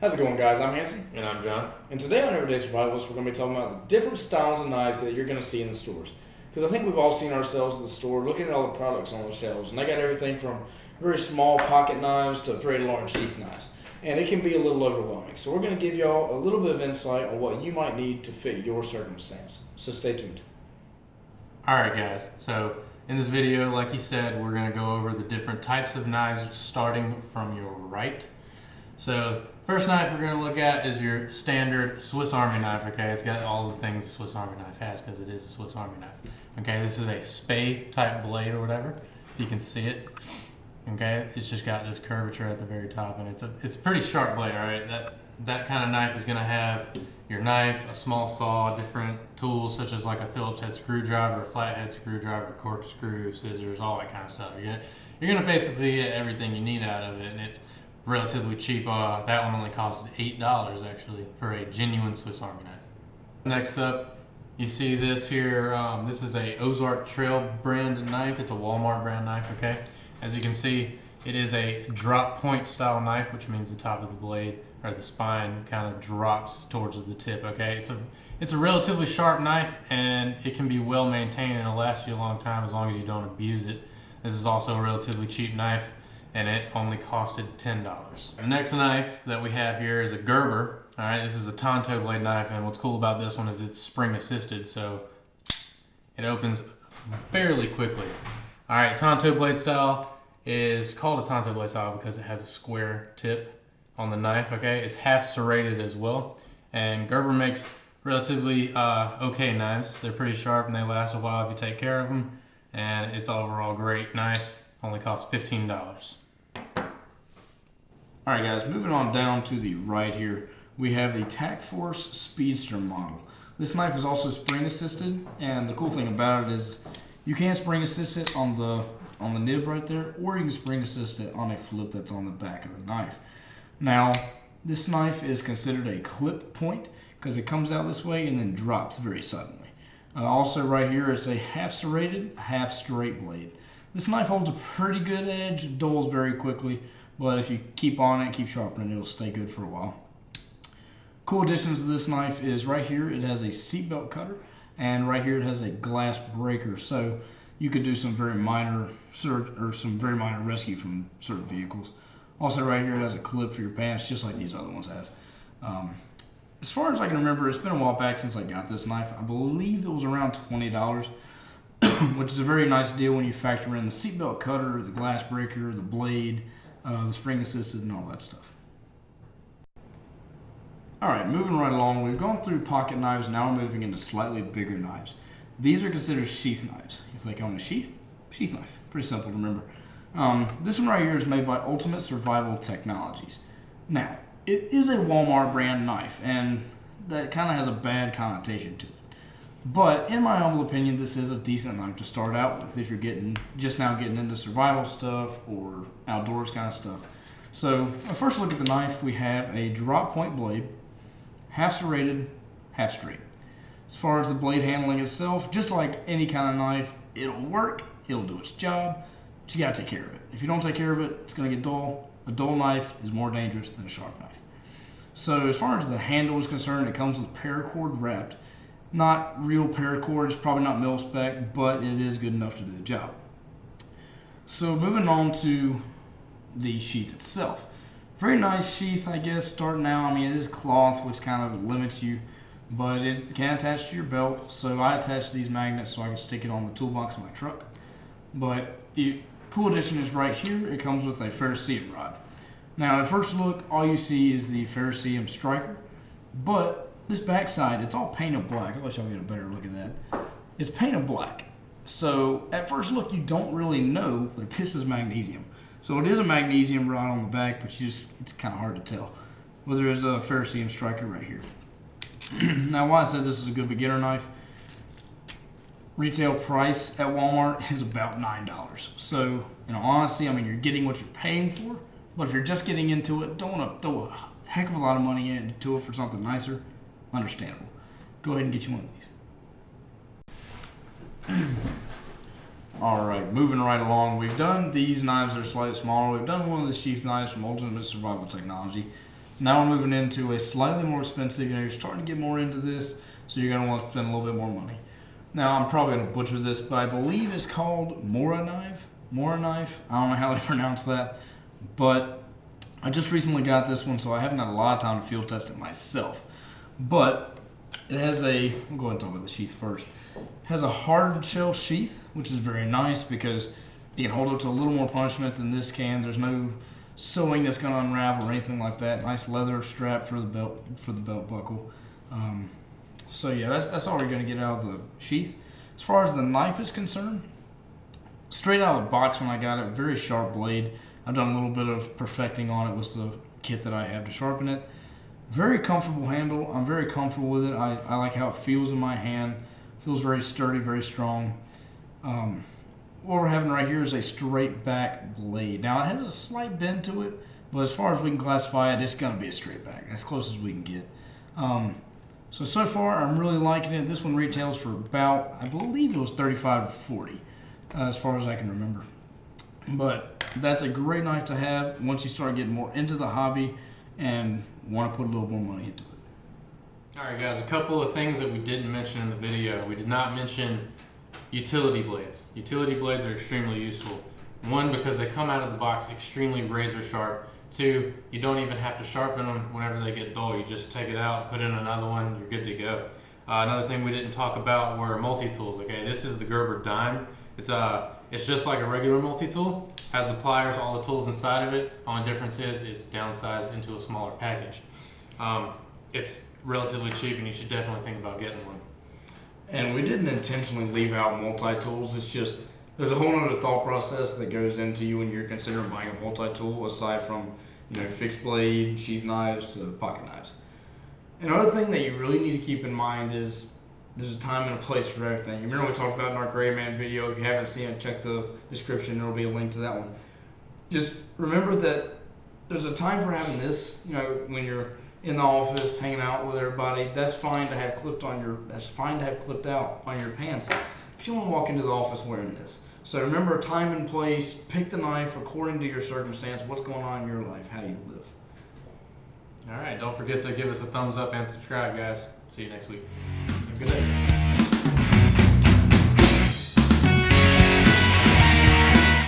How's it going, guys? I'm Hanson. And I'm John. And today on Everyday Survivalist, we're going to be talking about the different styles of knives that you're going to see in the stores. Because I think we've all seen ourselves at the store looking at all the products on the shelves, and they got everything from very small pocket knives to very large sheath knives. And it can be a little overwhelming. So we're going to give y'all a little bit of insight on what you might need to fit your circumstance. So stay tuned. Alright guys, so in this video, like you said, we're going to go over the different types of knives starting from your right. So first knife we're going to look at is your standard Swiss Army knife. Okay, it's got all the things a Swiss Army knife has because it is a Swiss Army knife. Okay, this is a spade type blade or whatever. You can see it. Okay, it's just got this curvature at the very top, and it's a pretty sharp blade. All right, that kind of knife is going to have your knife, a small saw, different tools such as like a Phillips head screwdriver, a flathead screwdriver, corkscrew, scissors, all that kind of stuff. You're gonna basically get everything you need out of it, and it's relatively cheap. That one only costed $8 actually for a genuine Swiss Army knife. Next up, you see this here. This is a Ozark Trail brand knife. It's a Walmart brand knife. Okay, as you can see, it is a drop point style knife, which means the top of the blade or the spine kind of drops towards the tip. Okay, it's a relatively sharp knife, and it can be well maintained, and it'll last you a long time as long as you don't abuse it. This is also a relatively cheap knife, and it only costed $10. The next knife that we have here is a Gerber. All right, this is a Tonto blade knife, and what's cool about this one is it's spring assisted, so it opens fairly quickly. All right, Tonto blade style is called a Tonto blade style because it has a square tip on the knife. Okay, it's half serrated as well, and Gerber makes relatively okay knives. They're pretty sharp and they last a while if you take care of them, and it's overall great knife. Only costs $15. Alright guys, moving on down to the right here, we have the Tac Force Speedster model. This knife is also spring assisted, and the cool thing about it is you can spring assist it on the nib right there, or you can spring assist it on a flip that's on the back of the knife. Now, this knife is considered a clip point because it comes out this way and then drops very suddenly. Also right here, it's a half serrated, half straight blade. This knife holds a pretty good edge, dulls very quickly, but if you keep on it, keep sharpening it, it'll stay good for a while. Cool additions to this knife is right here, it has a seatbelt cutter, and right here it has a glass breaker, so you could do some very minor rescue from certain vehicles. Also right here it has a clip for your pants, just like these other ones have. As far as I can remember, it's been a while back since I got this knife. I believe it was around $20. Which is a very nice deal when you factor in the seatbelt cutter, the glass breaker, the blade, the spring assisted, and all that stuff. Alright, moving right along, we've gone through pocket knives, now we're moving into slightly bigger knives. These are considered sheath knives. If they come in a sheath knife. Pretty simple to remember. This one right here is made by Ultimate Survival Technologies. Now, it is a Walmart brand knife, and that kind of has a bad connotation to it. But in my humble opinion, this is a decent knife to start out with if you're just now getting into survival stuff or outdoors kind of stuff. So a first look at the knife, we have a drop point blade, half serrated, half straight. As far as the blade handling itself, just like any kind of knife, it'll work, it'll do its job, but you gotta take care of it. If you don't take care of it, it's gonna get dull. A dull knife is more dangerous than a sharp knife. So as far as the handle is concerned, it comes with paracord wrapped. Not real paracord, it's probably not mil spec, but it is good enough to do the job. So moving on to the sheath itself. Very nice sheath, I guess, starting out. I mean, it is cloth, which kind of limits you, but it can attach to your belt. So I attach these magnets so I can stick it on the toolbox of my truck. But the cool addition is right here. It comes with a ferrocerium rod. Now, at first look, all you see is the ferrocerium striker, but this backside, it's all painted black. I'll let y'all get a better look at that. It's painted black. So at first look, you don't really know that this is magnesium. So it is a magnesium rod on the back, but it's kind of hard to tell. Well, there is a ferrocerium striker right here. Now, why I said this is a good beginner knife, retail price at Walmart is about $9. So, honestly, I mean, you're getting what you're paying for, but if you're just getting into it, don't want to throw a heck of a lot of money into it for something nicer. Understandable. Go ahead and get you one of these. Alright, moving right along. We've done these knives that are slightly smaller. We've done one of the sheath knives from Ultimate Survival Technology. Now we're moving into a slightly more expensive. You're starting to get more into this, so you're going to want to spend a little bit more money. Now I'm probably going to butcher this, but I believe it's called Mora knife. Mora knife. I don't know how they pronounce that, but I just recently got this one, so I haven't had a lot of time to field test it myself. But it has a, we'll go ahead and talk about the sheath first. It has a hard shell sheath, which is very nice because you can hold up to a little more punishment than this can. There's no sewing that's going to unravel or anything like that. Nice leather strap for the belt buckle. So yeah, that's all you're going to get out of the sheath. As far as the knife is concerned, straight out of the box when I got it, very sharp blade. I've done a little bit of perfecting on it with the kit that I have to sharpen it. Very comfortable handle. I'm very comfortable with it. I like how it feels in my hand. Feels very sturdy, very strong. What we're having right here is a straight back blade. Now it has a slight bend to it, but as far as we can classify it, it's going to be a straight back, as close as we can get. So far I'm really liking it. This one retails for about, I believe it was $35 to $40, as far as I can remember. But that's a great knife to have once you start getting more into the hobby and want to put a little more money into it. Alright guys, a couple of things that we didn't mention in the video. We did not mention utility blades. Utility blades are extremely useful. One, because they come out of the box extremely razor sharp. Two, you don't even have to sharpen them whenever they get dull. You just take it out, put in another one, you're good to go. Another thing we didn't talk about were multi-tools. Okay, this is the Gerber Dime. It's just like a regular multi-tool. Has the pliers, all the tools inside of it. Only difference is it's downsized into a smaller package. It's relatively cheap, and you should definitely think about getting one. And we didn't intentionally leave out multi-tools. It's just there's a whole other thought process that goes into you when you're considering buying a multi-tool, aside from fixed blade, sheath knives to pocket knives. Another thing that you really need to keep in mind is there's a time and a place for everything. You remember we talked about in our Gray Man video. If you haven't seen it, check the description. There will be a link to that one. Just remember that there's a time for having this. When you're in the office hanging out with everybody, that's fine to have clipped out on your pants. But you don't want to walk into the office wearing this. So remember time and place. Pick the knife according to your circumstance. What's going on in your life? How you live. All right, don't forget to give us a thumbs up and subscribe, guys. See you next week. Have a good day.